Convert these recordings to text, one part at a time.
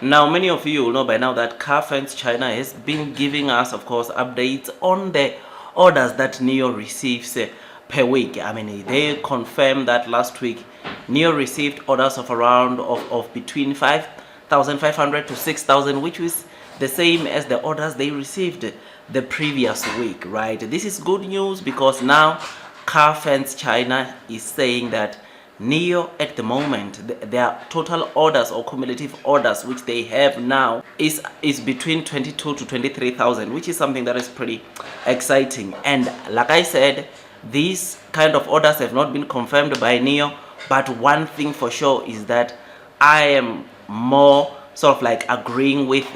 Now, many of you will know by now that Car Fence China has been giving us, of course, updates on the orders that NEO receives per week. I mean, they confirmed that last week NEO received orders of around of between 5,500 to 6,000, which is the same as the orders they received the previous week, right? This is good news because now Car Fence China is saying that NEO at the moment, their total orders or cumulative orders which they have now is between 22 to 23,000, which is something that is pretty exciting. And like I said, these kind of orders have not been confirmed by NEO, but one thing for sure is that I am more sort of like agreeing with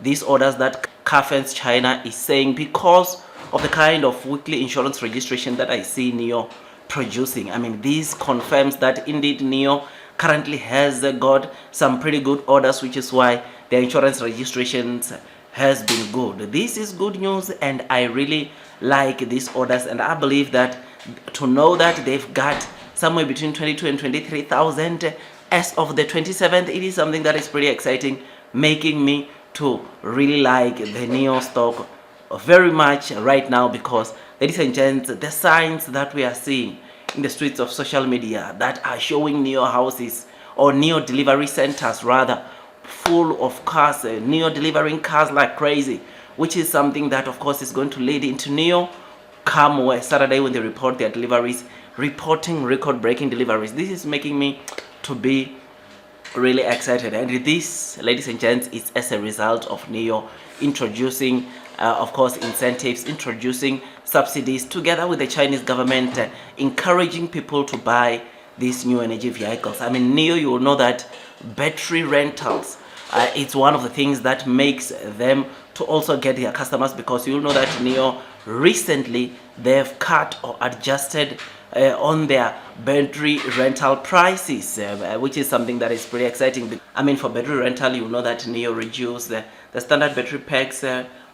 these orders that Car Fence China is saying because of the kind of weekly insurance registration that I see NEO producing. I mean, this confirms that indeed NEO currently has got some pretty good orders, which is why their insurance registrations has been good. This is good news, and I really like these orders, and I believe that to know that they've got somewhere between 22 and 23,000 as of the 27th, it is something that is pretty exciting, making me to really like the NEO stock very much right now, because ladies and gents, the signs that we are seeing in the streets of social media that are showing NEO houses or NEO delivery centers rather full of cars, NEO delivering cars like crazy, which is something that of course is going to lead into NEO come Saturday when they report their deliveries, reporting record-breaking deliveries. This is making me to be really excited, and this, ladies and gents, is as a result of NEO introducing of course incentives, introducing subsidies together with the Chinese government, encouraging people to buy these new energy vehicles. I mean, NEO, you will know that battery rentals, it's one of the things that makes them to also get their customers, because you'll know that NEO recently they've cut or adjusted on their battery rental prices, which is something that is pretty exciting. I mean, for battery rental, you know that NEO reduced the standard battery packs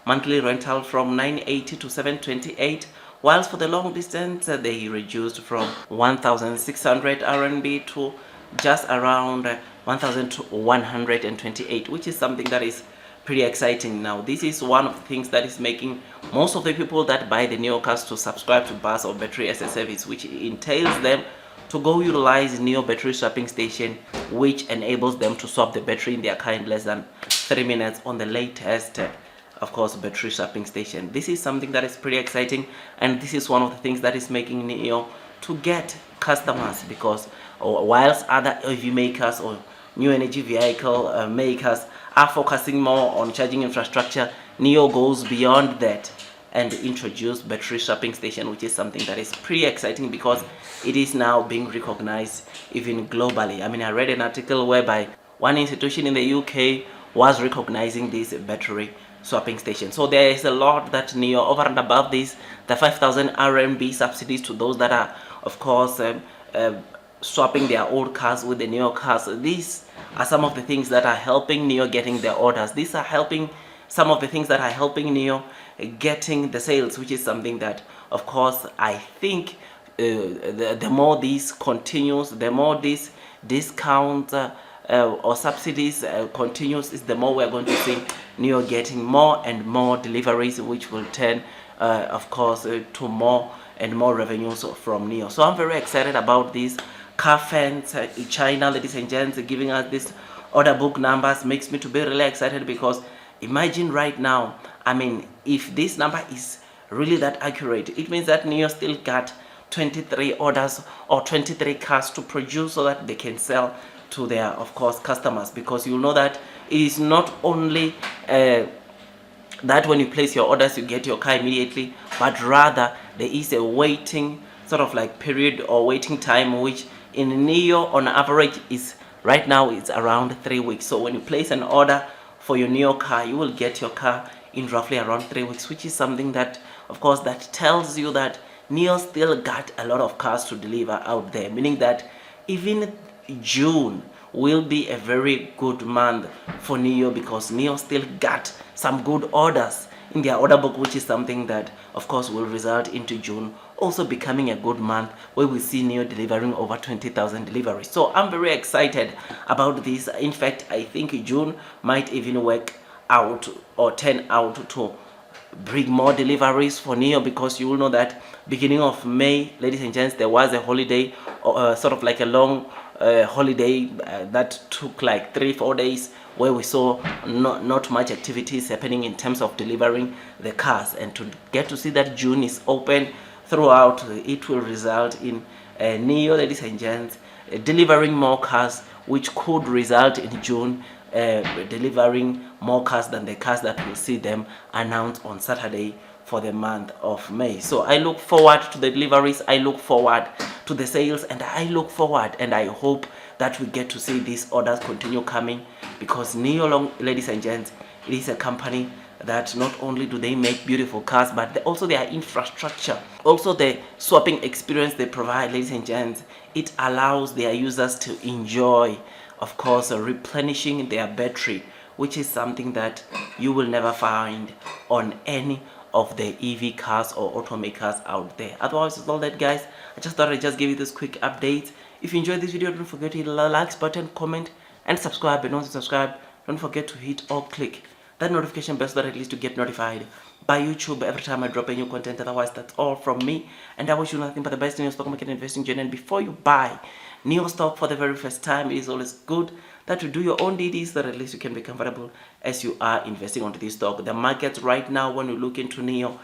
monthly rental from 980 to 728, whilst for the long distance they reduced from 1,600 RMB to just around 1,128, which is something that is pretty exciting. Now, this is one of the things that is making most of the people that buy the NEO cars to subscribe to bus or battery as a service, which entails them to go utilize NEO battery swapping station, which enables them to swap the battery in their car in less than 3 minutes on the latest of course battery swapping station. This is something that is pretty exciting, and this is one of the things that is making NEO to get customers, because whilst other EV makers or new energy vehicle makers are focusing more on charging infrastructure, NEO goes beyond that and introduce battery swapping station, which is something that is pretty exciting because it is now being recognized even globally. I mean, I read an article whereby one institution in the UK was recognizing this battery swapping station. So there is a lot that NEO, over and above this, the 5,000 RMB subsidies to those that are of course swapping their old cars with the NEO cars. These are some of the things that are helping NEO getting their orders. These are helping some of the things that are helping NEO getting the sales, which is something that of course I think the more this continues, the more this discount or subsidies continues, is the more we're going to see NEO getting more and more deliveries, which will turn of course to more and more revenues from NEO. So I'm very excited about this. Car Fence China, ladies and gents, giving us this order book numbers makes me to be really excited, because imagine right now, I mean, if this number is really that accurate, it means that NEO still got 23 orders or 23 cars to produce so that they can sell to their of course customers, because you know that it is not only that when you place your orders you get your car immediately, but rather there is a waiting sort of like period or waiting time, which in NEO on average is right now it's around 3 weeks. So when you place an order for your NEO car, you will get your car in roughly around 3 weeks, which is something that of course that tells you that NEO still got a lot of cars to deliver out there, meaning that even June will be a very good month for NEO, because NEO still got some good orders in their order book, which is something that of course will result into June also becoming a good month where we see NIO delivering over 20,000 deliveries. So I'm very excited about this. In fact, I think June might even work out or turn out to bring more deliveries for NIO, because you will know that beginning of May, ladies and gents, there was a holiday, sort of like a long holiday that took like 3-4 days, where we saw not much activities happening in terms of delivering the cars. And to get to see that June is open throughout, it will result in NIO, ladies and gents, delivering more cars, which could result in June delivering more cars than the cars that we'll see them announced on Saturday for the month of May. So I look forward to the deliveries, I look forward to the sales, and I look forward and I hope that we get to see these orders continue coming, because NIO, ladies and gents, it is a company that not only do they make beautiful cars, but also their infrastructure, also the swapping experience they provide, ladies and gents, it allows their users to enjoy, of course, replenishing their battery, which is something that you will never find on any of the EV cars or automakers out there. Otherwise, it's all that, guys. I just thought I'd just give you this quick update. If you enjoyed this video, don't forget to hit the likes button, comment, and subscribe. And once you subscribe, don't forget to hit or click that notification bell so that at least you get notified by YouTube every time I drop a new content. Otherwise, that's all from me, and I wish you nothing but the best in your stock market investing journey. And before you buy NIO stock for the very first time, it is always good that you do your own DDs, so that at least you can be comfortable as you are investing onto this stock. The market right now, when you look into NIO,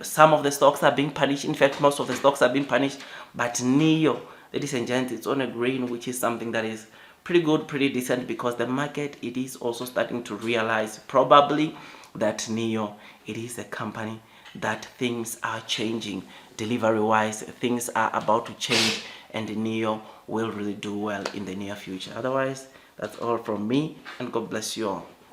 some of the stocks are being punished. In fact, most of the stocks are being punished, but NIO, ladies and gents, it's on a green, which is something that is pretty good, pretty decent, because the market, it is also starting to realize probably that NIO, it is a company that things are changing delivery wise, things are about to change, and NIO will really do well in the near future. Otherwise, that's all from me, and God bless you all.